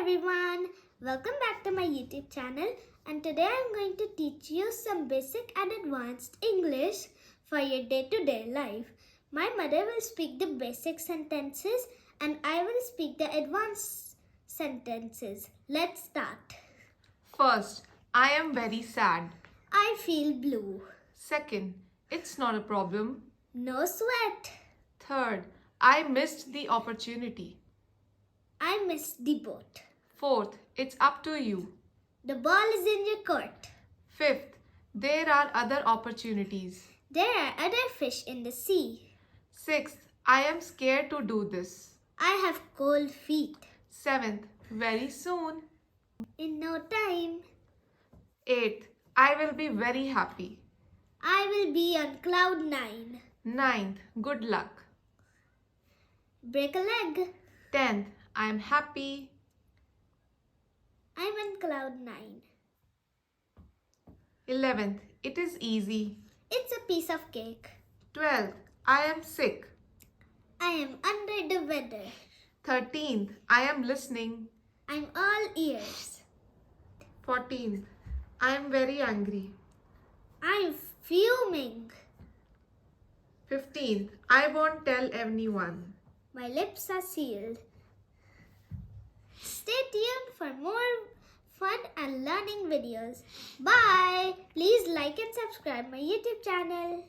everyone, welcome back to my YouTube channel, and today I'm going to teach you some basic and advanced English for your day-to-day life. My mother will speak the basic sentences and I will speak the advanced sentences. Let's start. First, I am very sad. I feel blue. Second, it's not a problem. No sweat. Third, I missed the opportunity. I missed the boat. Fourth, it's up to you. The ball is in your court. Fifth, there are other opportunities. There are other fish in the sea. Sixth, I am scared to do this. I have cold feet. Seventh, very soon. In no time. Eighth, I will be very happy. I will be on cloud 9. Ninth, good luck. Break a leg. 10th, I am happy. I'm on cloud 9. 11th, it is easy. It's a piece of cake. 12th, I am sick. I am under the weather. 13th, I am listening. I'm all ears. 14th, I am very angry. I'm fuming. 15th, I won't tell anyone. My lips are sealed. Stay tuned for more fun and learning videos. Bye! Please like and subscribe my YouTube channel.